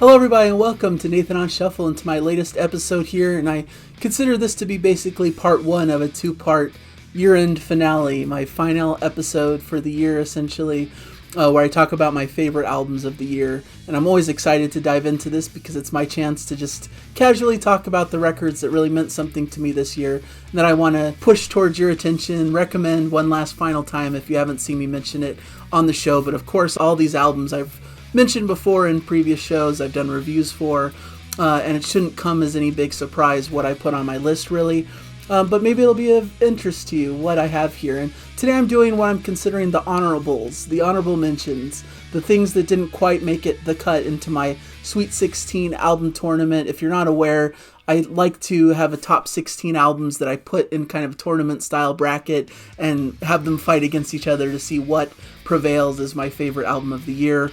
Hello everybody and welcome to Nathan on Shuffle and to my latest episode here, and I consider this to be basically part one of a two-part year-end finale, my final episode for the year essentially, where I talk about my favorite albums of the year. And I'm always excited to dive into this because it's my chance to just casually talk about the records that really meant something to me this year and that I want to push towards your attention, recommend one last final time if you haven't seen me mention it on the show. But of course, all these albums I've mentioned before in previous shows, I've done reviews for, and it shouldn't come as any big surprise what I put on my list really, but maybe it'll be of interest to you what I have here. And today I'm doing what I'm considering the honorables, the honorable mentions, the things that didn't quite make it the cut into my Sweet 16 album tournament. If you're not aware, I like to have a top 16 albums that I put in kind of a tournament style bracket and have them fight against each other to see what prevails as my favorite album of the year.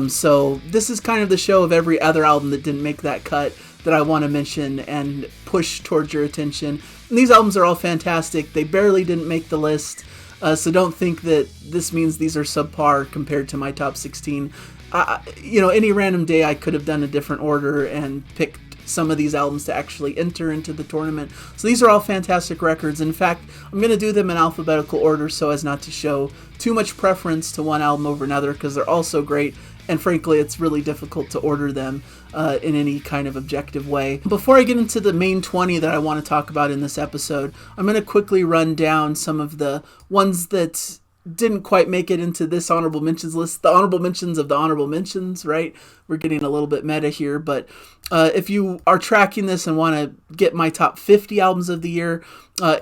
So this is kind of the show of every other album that didn't make that cut that I want to mention and push towards your attention. And these albums are all fantastic. They barely didn't make the list, so don't think that this means these are subpar compared to my top 16. Any random day I could have done a different order and picked some of these albums to actually enter into the tournament. So these are all fantastic records. In fact, I'm going to do them in alphabetical order so as not to show too much preference to one album over another, because they're all so great. And frankly, it's really difficult to order them in any kind of objective way. Before I get into the main 20 that I want to talk about in this episode, I'm going to quickly run down some of the ones that didn't quite make it into this honorable mentions list. The honorable mentions of the honorable mentions, right? We're getting a little bit meta here, but if you are tracking this and want to get my top 50 albums of the year,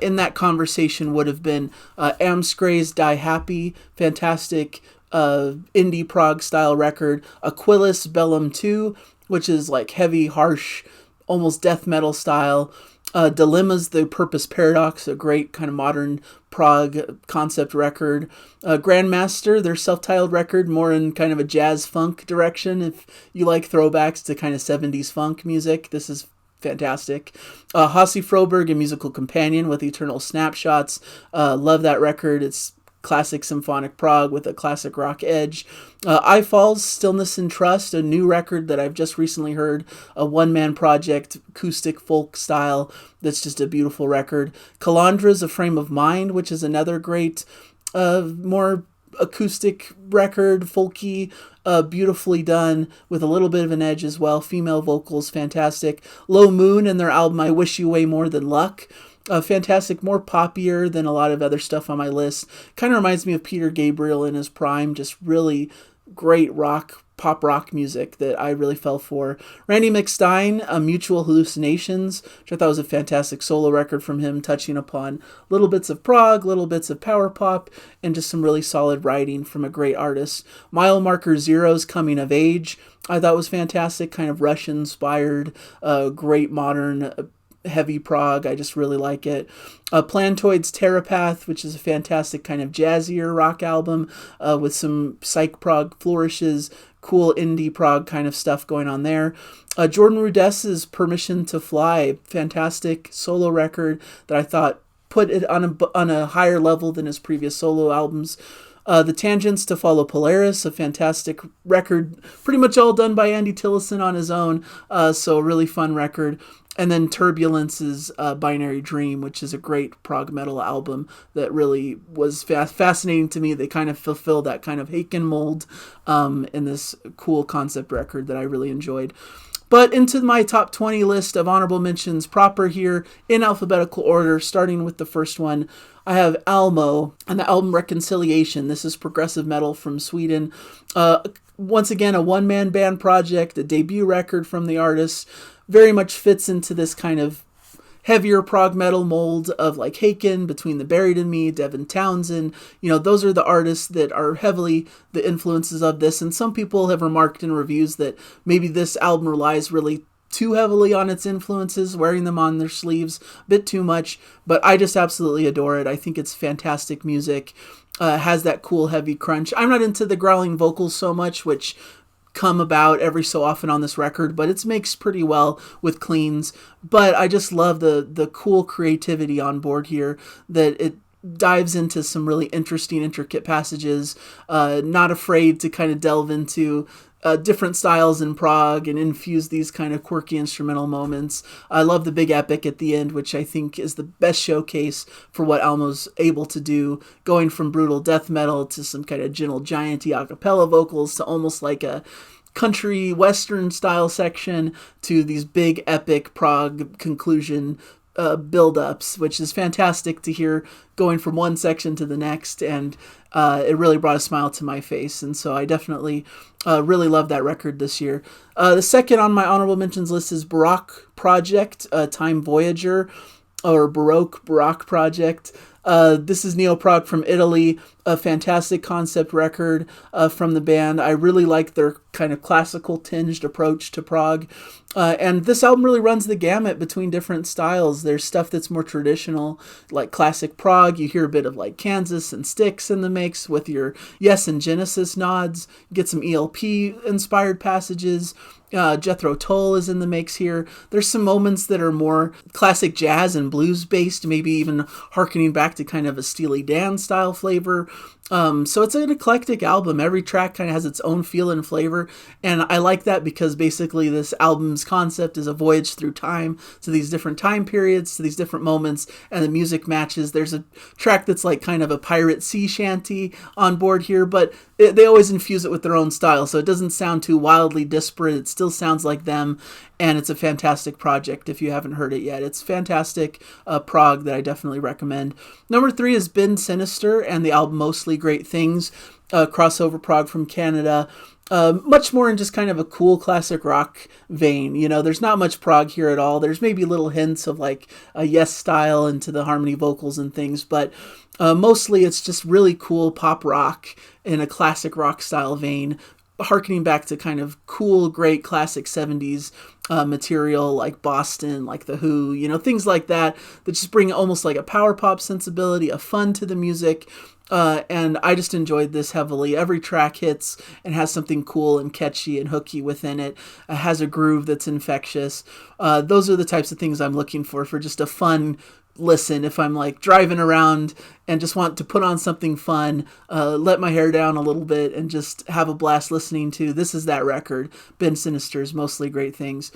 in that conversation would have been Amskray's Die Happy, fantastic indie prog style record. Aquilus Bellum 2, which is like heavy, harsh, almost death metal style. Dilemma's The Purpose Paradox, a great kind of modern prog concept record. Grandmaster, their self-titled record, more in kind of a jazz funk direction. If you like throwbacks to kind of 70s funk music, this is fantastic. Hasse Froberg, A Musical Companion with Eternal Snapshots. Love that record. It's classic symphonic prog with a classic rock edge. iFall's Stillness and Trust, a new record that I've just recently heard, a one-man project, acoustic folk style, that's just a beautiful record. Calandra's A Frame of Mind, which is another great, more acoustic record, folky, beautifully done, with a little bit of an edge as well. Female vocals, fantastic. Low Moon and their album I Wish You Way More Than Luck. Fantastic, more poppier than a lot of other stuff on my list. Kind of reminds me of Peter Gabriel in his prime, just really great pop rock music that I really fell for. Randy McStein, Mutual Hallucinations, which I thought was a fantastic solo record from him, touching upon little bits of prog, little bits of power pop, and just some really solid writing from a great artist. Mile Marker Zero's Coming of Age, I thought was fantastic, kind of Russian-inspired, great modern heavy prog. I just really like it. Plantoid's Terrapath, which is a fantastic kind of jazzier rock album with some psych prog flourishes, cool indie prog kind of stuff going on there. Jordan Rudess's Permission to Fly, fantastic solo record that I thought put it on a higher level than his previous solo albums. The Tangents to Follow Polaris, a fantastic record, pretty much all done by Andy Tillison on his own, so a really fun record. And then Turbulence's Binary Dream, which is a great prog metal album that really was fascinating to me. They kind of fulfill that kind of Haken mold in this cool concept record that I really enjoyed. But into my top 20 list of honorable mentions proper here in alphabetical order, starting with the first one, I have ALMO and the album Reconciliation. This is progressive metal from Sweden. Once again, a one-man band project, a debut record from the artist. Very much fits into this kind of heavier prog metal mold of like Haken, Between the Buried and Me, Devin Townsend. Those are the artists that are heavily the influences of this. And some people have remarked in reviews that maybe this album relies really too heavily on its influences, wearing them on their sleeves a bit too much. But I just absolutely adore it. I think it's fantastic music. Has that cool heavy crunch. I'm not into the growling vocals so much, which come about every so often on this record, but it's mixed pretty well with cleans. But I just love the cool creativity on board here, that it dives into some really interesting, intricate passages, not afraid to kind of delve into different styles in prog and infuse these kind of quirky instrumental moments. I love the big epic at the end, which I think is the best showcase for what Almo's able to do, going from brutal death metal to some kind of gentle giant-y a cappella vocals to almost like a country western style section to these big epic prog conclusion build-ups, which is fantastic to hear going from one section to the next, and it really brought a smile to my face, and so I definitely really love that record this year. The second on my honorable mentions list is Barock Project, Time Voyager, or Barock Project. This is Neo-Prog from Italy, a fantastic concept record from the band. I really like their kind of classical tinged approach to prog. And this album really runs the gamut between different styles. There's stuff that's more traditional, like classic prog. You hear a bit of like Kansas and Styx in the mix with your Yes and Genesis nods. You get some ELP-inspired passages. Jethro Tull is in the mix here. There's some moments that are more classic jazz and blues based, maybe even harkening back to kind of a Steely Dan style flavor. So it's an eclectic album. Every track kind of has its own feel and flavor, and I like that because basically this album's concept is a voyage through time to these different time periods, to these different moments, and the music matches. There's a track that's like kind of a pirate sea shanty on board here, but they always infuse it with their own style, so it doesn't sound too wildly disparate. It still sounds like them, and it's a fantastic project if you haven't heard it yet. It's fantastic prog that I definitely recommend. Number 3 has been Sinister and the album Mostly Great Things, crossover prog from Canada. Much more in just kind of a cool classic rock vein. You know, there's not much prog here at all. There's maybe little hints of like a Yes style into the harmony vocals and things, but mostly it's just really cool pop rock in a classic rock style vein, harkening back to kind of cool, great classic 70s material like Boston, like The Who, you know, things like that just bring almost like a power pop sensibility, a fun to the music. And I just enjoyed this heavily. Every track hits and has something cool and catchy and hooky within it. It has a groove that's infectious. Those are the types of things I'm looking for just a fun listen. If I'm like driving around and just want to put on something fun, let my hair down a little bit and just have a blast listening to, this is that record, Ben Sinister's Mostly Great Things.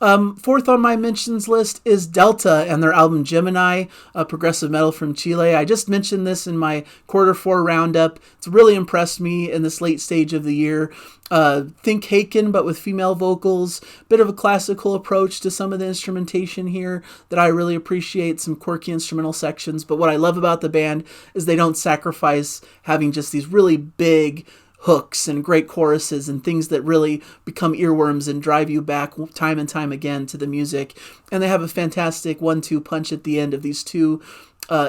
Fourth on my mentions list is Delta and their album Gemini, progressive metal from Chile. I just mentioned this in my Q4 roundup. It's really impressed me in this late stage of the year. Think Haken, but with female vocals. Bit of a classical approach to some of the instrumentation here that I really appreciate. Some quirky instrumental sections. But what I love about the band is they don't sacrifice having just these really big hooks and great choruses and things that really become earworms and drive you back time and time again to the music. And they have a fantastic 1-2 punch at the end of these two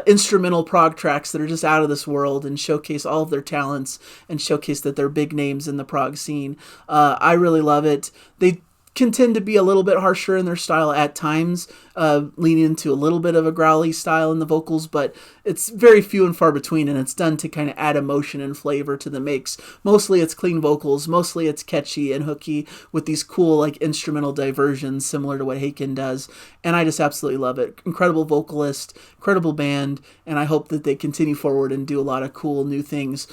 instrumental prog tracks that are just out of this world and showcase all of their talents and showcase that they're big names in the prog scene. I really love it. They can tend to be a little bit harsher in their style at times, leaning into a little bit of a growly style in the vocals, but it's very few and far between, and it's done to kind of add emotion and flavor to the mix. Mostly it's clean vocals, mostly it's catchy and hooky with these cool like instrumental diversions similar to what Haken does, and I just absolutely love it. Incredible vocalist, incredible band, and I hope that they continue forward and do a lot of cool new things.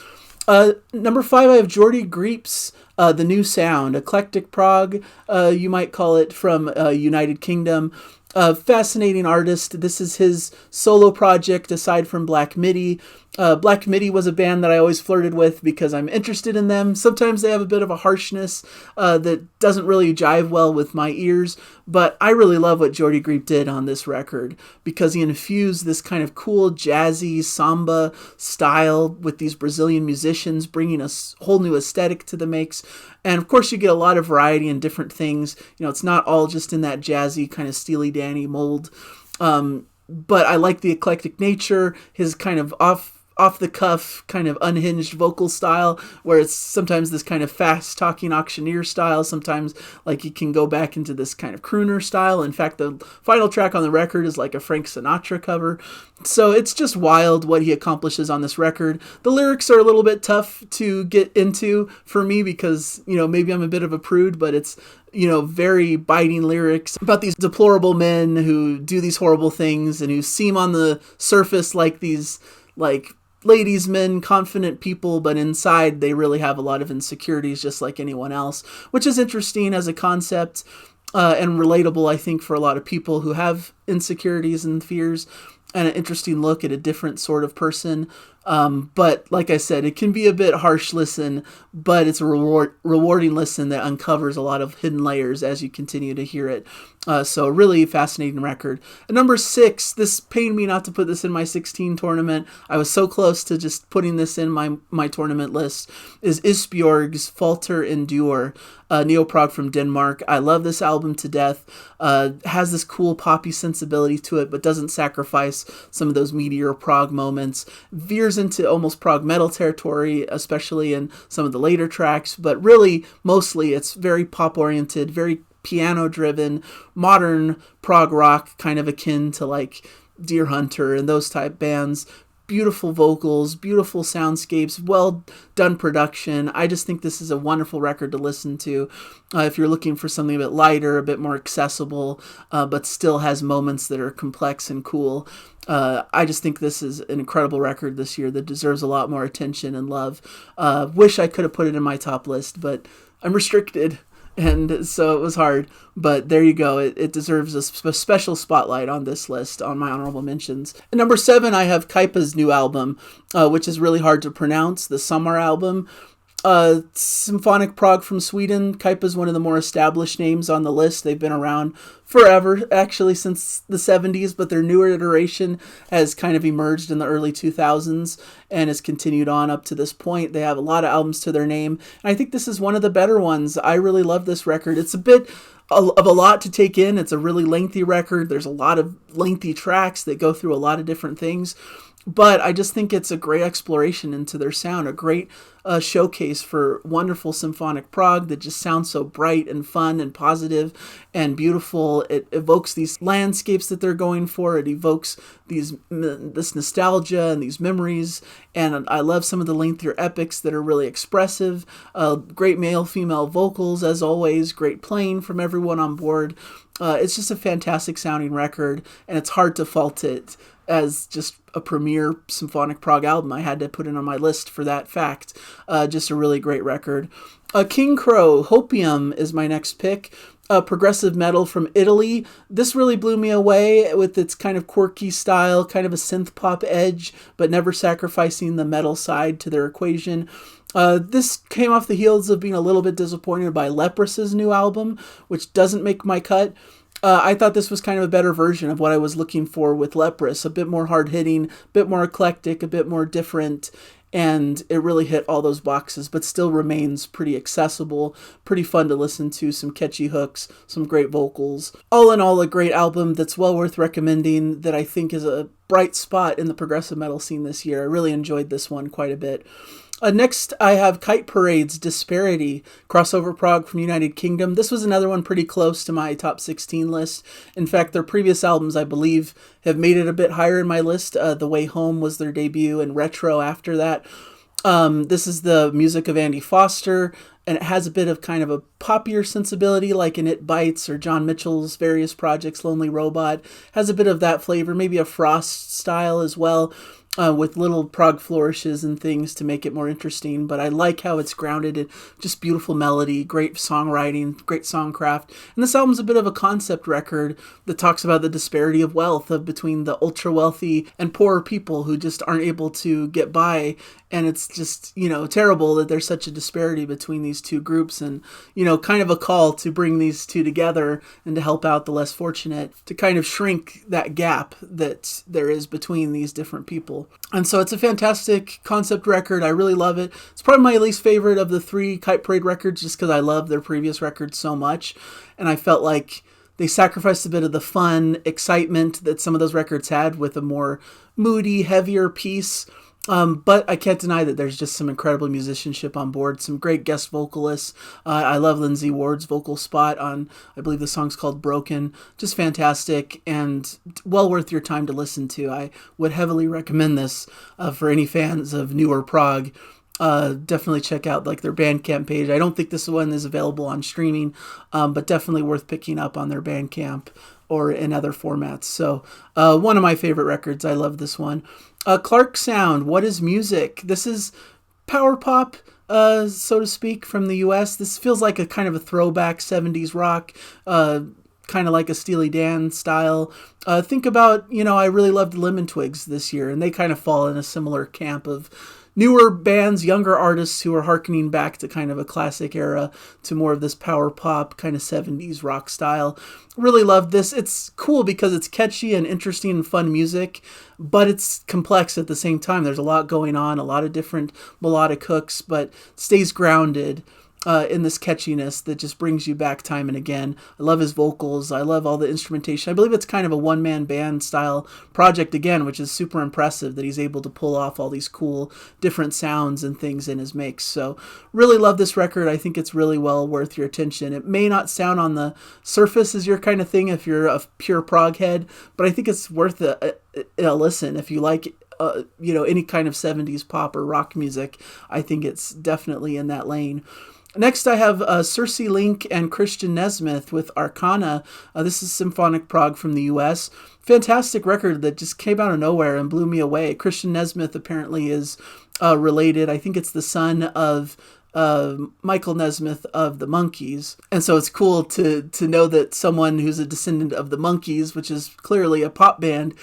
Number 5, I have Geordie Greep's The New Sound, Eclectic Prague, you might call it, from United Kingdom. Fascinating artist. This is his solo project aside from Black Midi. Black Midi was a band that I always flirted with because I'm interested in them. Sometimes they have a bit of a harshness that doesn't really jive well with my ears, but I really love what Geordie Greep did on this record because he infused this kind of cool jazzy samba style with these Brazilian musicians, bringing a whole new aesthetic to the mix. And of course you get a lot of variety and different things. You know, it's not all just in that jazzy kind of Steely Dan-y mold. But I like the eclectic nature, his kind of off the cuff, kind of unhinged vocal style, where it's sometimes this kind of fast talking auctioneer style. Sometimes like he can go back into this kind of crooner style. In fact, the final track on the record is like a Frank Sinatra cover. So it's just wild what he accomplishes on this record. The lyrics are a little bit tough to get into for me because, you know, maybe I'm a bit of a prude, but it's, you know, very biting lyrics about these deplorable men who do these horrible things and who seem on the surface like these, like, ladies, men, confident people, but inside they really have a lot of insecurities just like anyone else, which is interesting as a concept and relatable, I think, for a lot of people who have insecurities and fears, and an interesting look at a different sort of person. But like I said, it can be a bit harsh listen, but it's a rewarding listen that uncovers a lot of hidden layers as you continue to hear it. So really fascinating record. At number 6, this pained me not to put this in my 16 tournament. I was so close to just putting this in my tournament list, is Isbjörg's Falter Endure, Neo-Prog from Denmark. I love this album to death. Has this cool poppy sensibility to it, but doesn't sacrifice some of those meteor prog moments. Veers into almost prog metal territory, especially in some of the later tracks, but really, mostly, it's very pop-oriented, very piano-driven, modern prog rock, kind of akin to like Deer Hunter and those type bands. Beautiful vocals, beautiful soundscapes, well done production. I just think this is a wonderful record to listen to if you're looking for something a bit lighter, a bit more accessible, but still has moments that are complex and cool. I just think this is an incredible record this year that deserves a lot more attention and love. Wish I could have put it in my top list, but I'm restricted. And so it was hard, but there you go. It deserves a special spotlight on this list, on my honorable mentions. At number 7, I have Kaipa's new album, which is really hard to pronounce, the Summer album. Symphonic Prague from Sweden. Kaipa is one of the more established names on the list. They've been around forever, actually since the 70s, but their newer iteration has kind of emerged in the early 2000s and has continued on up to this point. They have a lot of albums to their name, and I think this is one of the better ones. I really love this record. It's a bit of a lot to take in. It's a really lengthy record. There's a lot of lengthy tracks that go through a lot of different things. But I just think it's a great exploration into their sound, a great showcase for wonderful symphonic prog that just sounds so bright and fun and positive and beautiful. It evokes these landscapes that they're going for. It evokes this nostalgia and these memories. And I love some of the lengthier epics that are really expressive. Great male-female vocals, as always. Great playing from everyone on board. It's just a fantastic sounding record, and it's hard to fault it as just a premier symphonic prog album. I had to put it on my list for that fact. Just a really great record. Kingcrow, Hopium is my next pick. Progressive metal from Italy. This really blew me away with its kind of quirky style, kind of a synth pop edge, but never sacrificing the metal side to their equation. This came off the heels of being a little bit disappointed by Lepros's new album, which doesn't make my cut. I thought this was kind of a better version of what I was looking for with Leprous. A bit more hard-hitting, a bit more eclectic, a bit more different, and it really hit all those boxes, but still remains pretty accessible, pretty fun to listen to, some catchy hooks, some great vocals. All in all, a great album that's well worth recommending, that I think is a bright spot in the progressive metal scene this year. I really enjoyed this one quite a bit. Next, I have Kite Parade's Disparity, crossover prog from United Kingdom. This was another one pretty close to my top 16 list. In fact, their previous albums, I believe, have made it a bit higher in my list. The Way Home was their debut, and Retro after that. This is the music of Andy Foster, and it has a bit of kind of a poppier sensibility, like in It Bites or John Mitchell's various projects, Lonely Robot. Has a bit of that flavor, maybe a Frost style as well. With little prog flourishes and things to make it more interesting, but I like how it's grounded in just beautiful melody, great songwriting, great songcraft. And this album's a bit of a concept record that talks about the disparity of wealth between the ultra wealthy and poorer people who just aren't able to get by. And it's just, terrible that there's such a disparity between these two groups, and, kind of a call to bring these two together and to help out the less fortunate, to kind of shrink that gap that there is between these different people. And so it's a fantastic concept record. I really love it. It's probably my least favorite of the 3 Kite Parade records, just because I love their previous records so much. And I felt like they sacrificed a bit of the fun, excitement that some of those records had with a more moody, heavier piece. But I can't deny that there's just some incredible musicianship on board, some great guest vocalists. I love Lindsay Ward's vocal spot on, I believe the song's called Broken. Just fantastic and well worth your time to listen to. I would heavily recommend this for any fans of newer prog. Definitely check out their Bandcamp page. I don't think this one is available on streaming, but definitely worth picking up on their Bandcamp or in other formats. So one of my favorite records. I love this one. Clark Sound, What is Music? This is power pop, so to speak, from the US. This feels like a kind of a throwback 70s rock, kind of like a Steely Dan style. Think about, I really loved Lemon Twigs this year, and they kind of fall in a similar camp of newer bands, younger artists who are harkening back to kind of a classic era, to more of this power pop kind of 70s rock style. Really love this. It's cool because it's catchy and interesting and fun music, but it's complex at the same time. There's a lot going on, a lot of different melodic hooks, but stays grounded in this catchiness that just brings you back time and again. I love his vocals. I love all the instrumentation. I believe it's kind of a one-man band style project again, which is super impressive that he's able to pull off all these cool different sounds and things in his mix. So really love this record. I think it's really well worth your attention. It may not sound on the surface as your kind of thing if you're a pure prog head, but I think it's worth a listen if you like any kind of 70s pop or rock music. I think it's definitely in that lane. Next, I have Cersei Link and Christian Nesmith with Arcana. This is Symphonic Prague from the US. Fantastic record that just came out of nowhere and blew me away. Christian Nesmith apparently is related. I think it's the son of Michael Nesmith of the Monkees. And so it's cool to know that someone who's a descendant of the Monkees, which is clearly a pop band,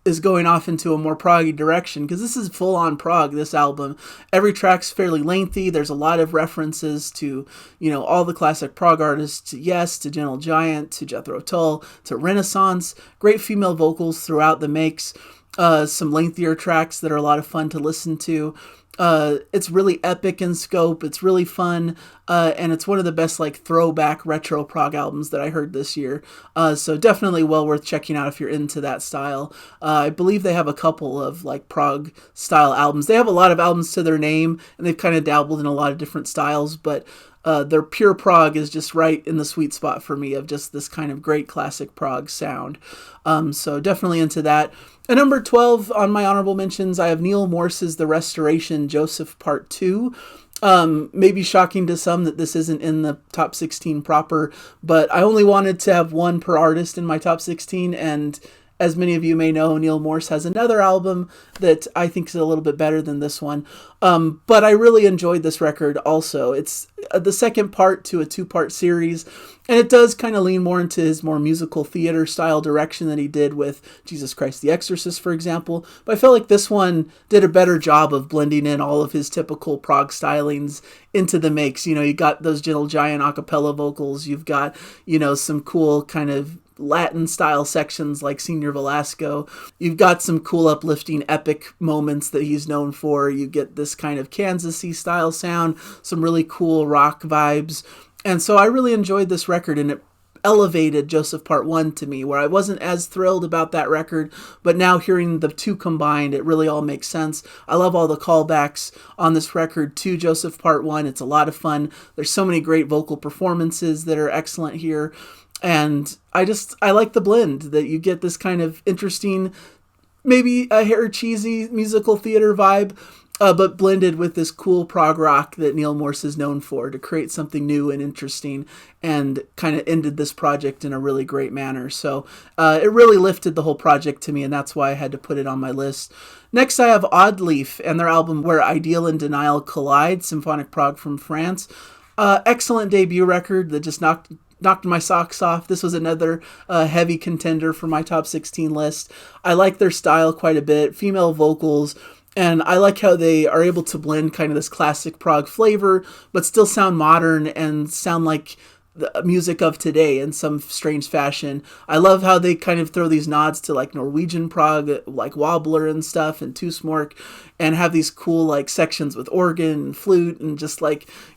is going off into a more proggy direction, because this is full-on prog, this album. Every track's fairly lengthy. There's a lot of references to, all the classic prog artists, to Yes, to Gentle Giant, to Jethro Tull, to Renaissance. Great female vocals throughout the mix. Some lengthier tracks that are a lot of fun to listen to. It's really epic in scope. It's really fun. And it's one of the best throwback retro prog albums that I heard this year. So definitely well worth checking out if you're into that style. I believe they have a couple of prog style albums. They have a lot of albums to their name, and they've kind of dabbled in a lot of different styles, but their pure prog is just right in the sweet spot for me of just this kind of great classic prog sound. So definitely into that. At number 12 on my honorable mentions, I have Neil Morse's The Restoration, Joseph Part 2. Maybe shocking to some that this isn't in the top 16 proper, but I only wanted to have one per artist in my top 16, and as many of you may know, Neil Morse has another album that I think is a little bit better than this one. But I really enjoyed this record also. It's the second part to a two-part series, and it does kind of lean more into his more musical theater style direction that he did with Jesus Christ the Exorcist, for example. But I felt like this one did a better job of blending in all of his typical prog stylings into the mix. You got those Gentle Giant a cappella vocals. You've got, some cool kind of Latin style sections like Senior Velasco. You've got some cool uplifting epic moments that he's known for. You get this kind of Kansas-y style sound, some really cool rock vibes. And so I really enjoyed this record, and it elevated Joseph Part 1 to me, where I wasn't as thrilled about that record, but now hearing the two combined, it really all makes sense. I love all the callbacks on this record to Joseph Part 1. It's a lot of fun. There's so many great vocal performances that are excellent here. And I like the blend that you get this kind of interesting, maybe a hair cheesy musical theater vibe, but blended with this cool prog rock that Neil Morse is known for, to create something new and interesting, and kind of ended this project in a really great manner. So it really lifted the whole project to me, and that's why I had to put it on my list. Next, I have Oddleaf and their album Where Ideal and Denial Collide, Symphonic Prague from France. Excellent debut record that just knocked my socks off. This was another heavy contender for my top 16 list. I like their style quite a bit, female vocals, and I like how they are able to blend kind of this classic prog flavor, but still sound modern and sound like the music of today in some strange fashion. I love how they kind of throw these nods to Norwegian prog, like Wobbler and stuff, and Tusmork, and have these cool sections with organ and flute, and just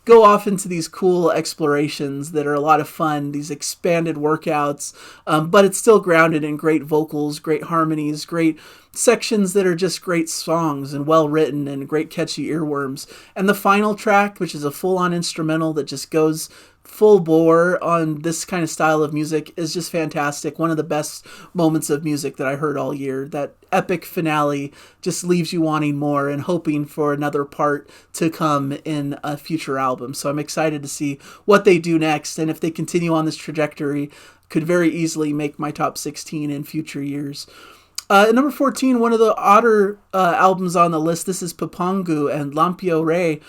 go off into these cool explorations that are a lot of fun, these expanded workouts, but it's still grounded in great vocals, great harmonies, great sections that are just great songs and well written and great catchy earworms. And the final track, which is a full-on instrumental that just goes full bore on this kind of style of music, is just fantastic. One of the best moments of music that I heard all year. That epic finale just leaves you wanting more and hoping for another part to come in a future album. So I'm excited to see what they do next, and if they continue on this trajectory, could very easily make my top 16 in future years. At number 14, one of the odder albums on the list. This is Pongu and Lampio Rei.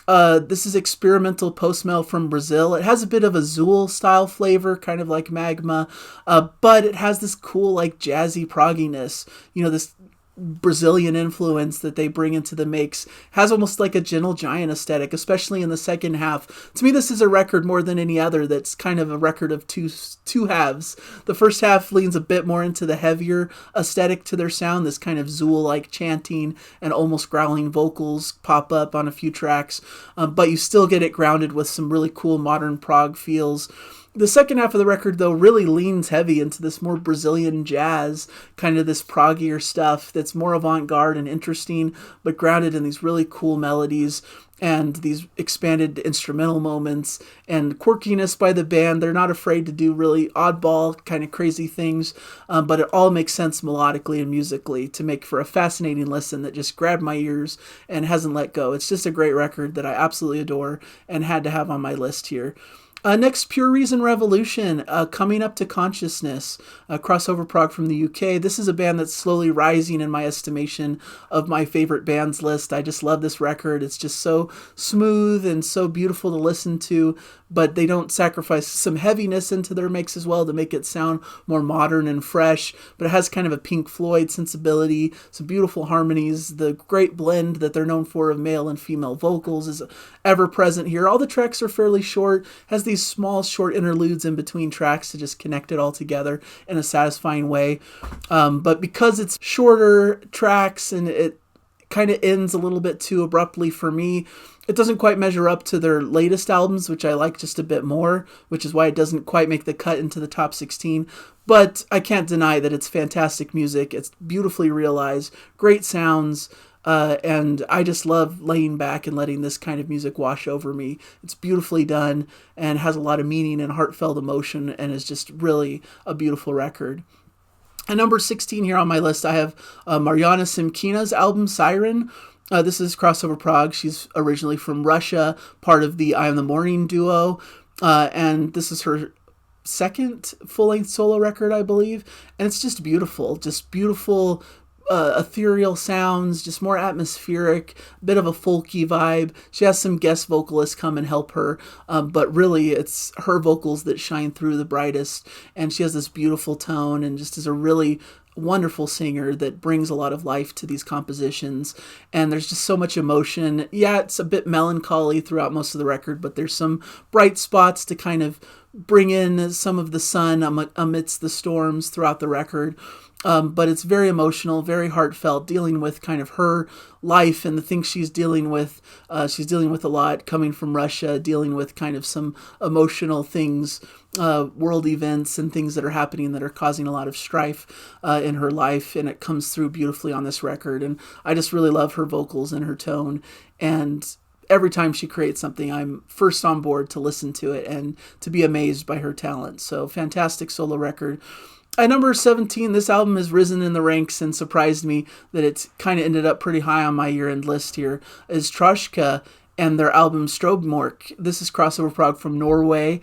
This is experimental post-metal from Brazil. It has a bit of a Zool style flavor, kind of like Magma, but it has this cool, like, jazzy progginess. This Brazilian influence that they bring into the mix. Has almost like a Gentle Giant aesthetic, especially in the second half. To me, this is a record more than any other that's kind of a record of two halves. The first half leans a bit more into the heavier aesthetic to their sound, this kind of Zool-like chanting and almost growling vocals pop up on a few tracks, but you still get it grounded with some really cool modern prog feels. The second half of the record, though, really leans heavy into this more Brazilian jazz, kind of this proggier stuff that's more avant-garde and interesting, but grounded in these really cool melodies and these expanded instrumental moments and quirkiness by the band. They're not afraid to do really oddball, kind of crazy things, but it all makes sense melodically and musically to make for a fascinating listen that just grabbed my ears and hasn't let go. It's just a great record that I absolutely adore and had to have on my list here. Next, Pure Reason Revolution, Coming Up to Consciousness, crossover prog from the UK. This is a band that's slowly rising in my estimation of my favorite bands list. I just love this record. It's just so smooth and so beautiful to listen to, but they don't sacrifice some heaviness into their mix as well to make it sound more modern and fresh, but it has kind of a Pink Floyd sensibility, some beautiful harmonies. The great blend that they're known for of male and female vocals is ever present here. All the tracks are fairly short, has these small short interludes in between tracks to just connect it all together in a satisfying way, but because it's shorter tracks and it kind of ends a little bit too abruptly for me, it doesn't quite measure up to their latest albums, which I like just a bit more, which is why it doesn't quite make the cut into the top 16. But I can't deny that it's fantastic music. It's beautifully realized, great sounds, and I just love laying back and letting this kind of music wash over me. It's beautifully done and has a lot of meaning and heartfelt emotion and is just really a beautiful record. At number 16 here on my list, I have Mariana Simkina's album Siren. This is crossover prog. She's originally from Russia, part of the I Am the Morning duo, and this is her second full-length solo record, I believe, and it's just beautiful, ethereal sounds, just more atmospheric, bit of a folky vibe. She has some guest vocalists come and help her, but really it's her vocals that shine through the brightest, and she has this beautiful tone and just is a really wonderful singer that brings a lot of life to these compositions, and there's just so much emotion. Yeah, it's a bit melancholy throughout most of the record, but there's some bright spots to kind of bring in some of the sun amidst the storms throughout the record. But it's very emotional, very heartfelt, dealing with kind of her life and the things she's dealing with. She's dealing with a lot coming from Russia, dealing with kind of some emotional things, world events and things that are happening that are causing a lot of strife in her life. And it comes through beautifully on this record. And I just really love her vocals and her tone. And every time she creates something, I'm first on board to listen to it and to be amazed by her talent. So fantastic solo record. At number 17, this album has risen in the ranks and surprised me that it's kind of ended up pretty high on my year-end list here, is Troska and their album Strobmork. This is crossover prog from Norway.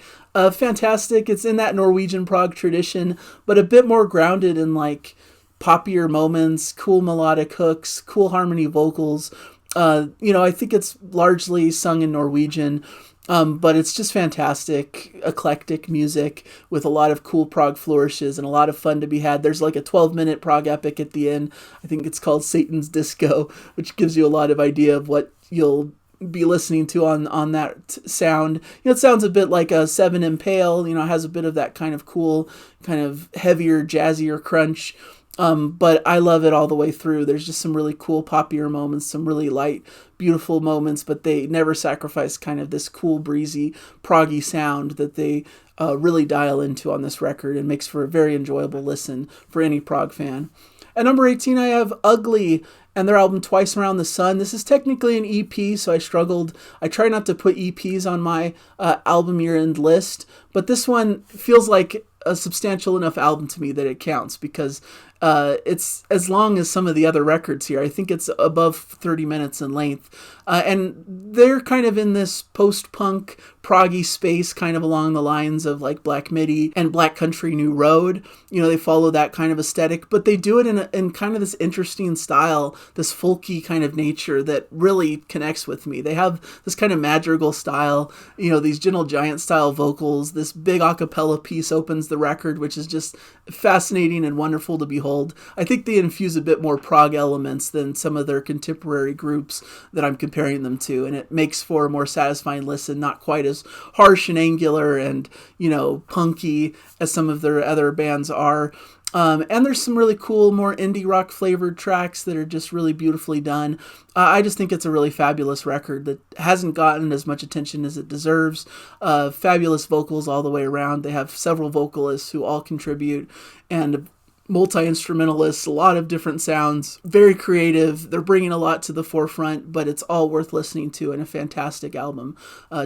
Fantastic. It's in that Norwegian prog tradition, but a bit more grounded in like poppier moments, cool melodic hooks, cool harmony vocals. I think it's largely sung in Norwegian, but it's just fantastic, eclectic music with a lot of cool prog flourishes and a lot of fun to be had. There's like a 12-minute prog epic at the end. I think it's called Satan's Disco, which gives you a lot of idea of what you'll be listening to on that sound. It sounds a bit like a Seven Impale, has a bit of that kind of cool, kind of heavier, jazzier crunch. But I love it all the way through. There's just some really cool poppier moments, some really light, beautiful moments, but they never sacrifice kind of this cool, breezy, proggy sound that they really dial into on this record and makes for a very enjoyable listen for any prog fan. At number 18, I have Ugly and their album Twice Around the Sun. This is technically an EP, so I struggled. I try not to put EPs on my album year-end list, but this one feels like a substantial enough album to me that it counts, because It's as long as some of the other records here. I think it's above 30 minutes in length. And they're kind of in this post-punk, proggy space, kind of along the lines of like Black Midi and Black Country New Road. You know, they follow that kind of aesthetic, but they do it in kind of this interesting style, this folky kind of nature that really connects with me. They have this kind of madrigal style, you know, these Gentle Giant style vocals. This big a cappella piece opens the record, which is just fascinating and wonderful to behold. I think they infuse a bit more prog elements than some of their contemporary groups that I'm comparing them to, and it makes for a more satisfying listen, not quite as harsh and angular and, you know, punky as some of their other bands are. And there's some really cool, more indie rock flavored tracks that are just really beautifully done. I just think it's a really fabulous record that hasn't gotten as much attention as it deserves. Fabulous vocals all the way around. They have several vocalists who all contribute, and multi-instrumentalists, a lot of different sounds, very creative. They're bringing a lot to the forefront, but it's all worth listening to and a fantastic album.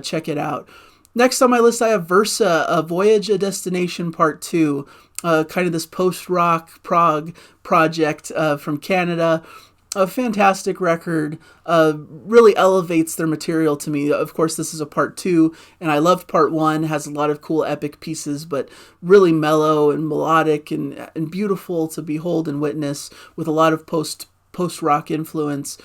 Check it out. Next on my list, I have Versa, a Voyager Destination Part 2, kind of this post-rock prog project from Canada. A fantastic record, really elevates their material to me. Of course, this is a part 2, and I loved part 1. Has a lot of cool epic pieces, but really mellow and melodic and beautiful to behold and witness, with a lot of post-rock influence.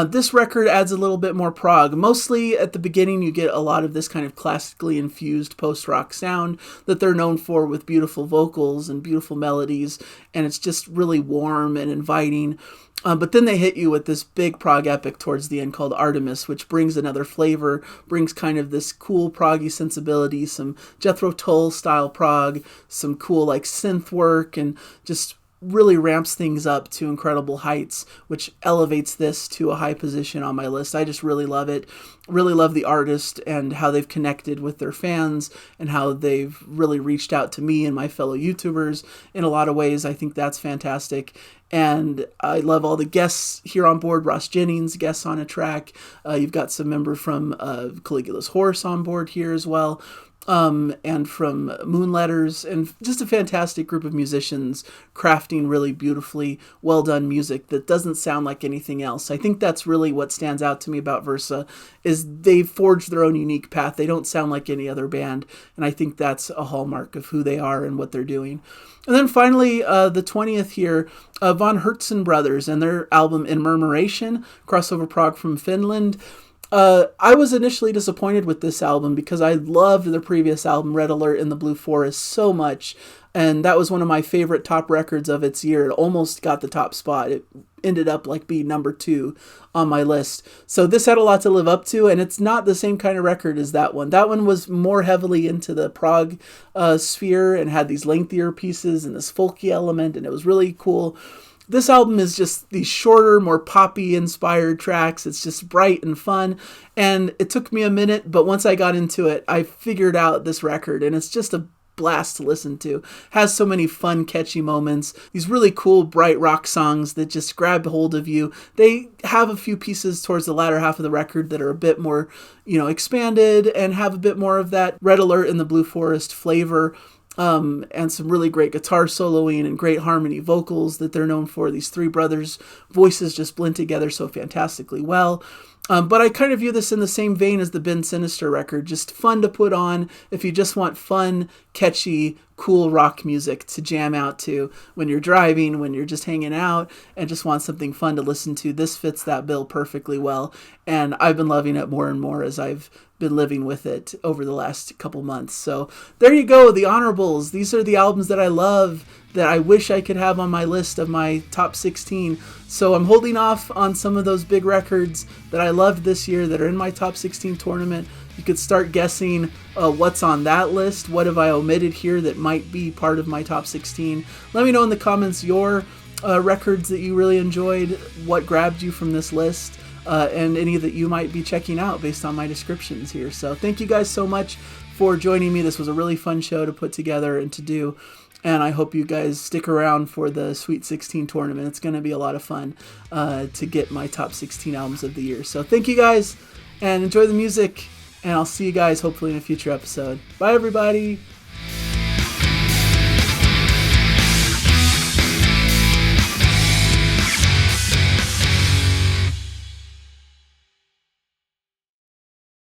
This record adds a little bit more prog. Mostly at the beginning, you get a lot of this kind of classically infused post-rock sound that they're known for, with beautiful vocals and beautiful melodies, and it's just really warm and inviting. But then they hit you with this big prog epic towards the end called Artemis, which brings another flavor, brings kind of this cool proggy sensibility, some Jethro Tull style prog, some cool like synth work, and just really ramps things up to incredible heights, which elevates this to a high position on my list. I just really love it. Really love the artist and how they've connected with their fans and how they've really reached out to me and my fellow YouTubers in a lot of ways. I think that's fantastic. And I love all the guests here on board. Ross Jennings guests on a track. You've got some member from Caligula's Horse on board here as well. And from Moonletters, and just a fantastic group of musicians crafting really beautifully well done music that doesn't sound like anything else. I think that's really what stands out to me about Versa, is they've forged their own unique path. They don't sound like any other band, and I think that's a hallmark of who they are and what they're doing. And then finally, the 20th here, Von Hertzen Brothers and their album In Murmuration, crossover prog from Finland. I was initially disappointed with this album because I loved the previous album, Red Alert in the Blue Forest, so much. And that was one of my favorite top records of its year. It almost got the top spot. It ended up like being number 2 on my list. So this had a lot to live up to, and it's not the same kind of record as that one. That one was more heavily into the prog sphere and had these lengthier pieces and this folky element, and it was really cool. This album is just these shorter, more poppy-inspired tracks. It's just bright and fun, and it took me a minute, but once I got into it, I figured out this record, and it's just a blast to listen to. Has so many fun, catchy moments. These really cool, bright rock songs that just grab hold of you. They have a few pieces towards the latter half of the record that are a bit more, expanded and have a bit more of that Red Alert in the Blue Forest flavor. And some really great guitar soloing and great harmony vocals that they're known for. These three brothers' voices just blend together so fantastically well. But I kind of view this in the same vein as the Ben Sinister record. Just fun to put on if you just want fun, catchy, cool rock music to jam out to when you're driving, when you're just hanging out, and just want something fun to listen to. This fits that bill perfectly well. And I've been loving it more and more as I've been living with it over the last couple months. So there you go, the honorables. These are the albums that I love, that I wish I could have on my list of my top 16. So I'm holding off on some of those big records that I loved this year that are in my top 16 tournament. You could start guessing what's on that list. What have I omitted here that might be part of my top 16? Let me know in the comments your records that you really enjoyed, what grabbed you from this list, and any that you might be checking out based on my descriptions here. So thank you guys so much for joining me. This was a really fun show to put together and to do. And I hope you guys stick around for the Sweet 16 tournament. It's going to be a lot of fun to get my top 16 albums of the year. So thank you guys, and enjoy the music. And I'll see you guys hopefully in a future episode. Bye, everybody.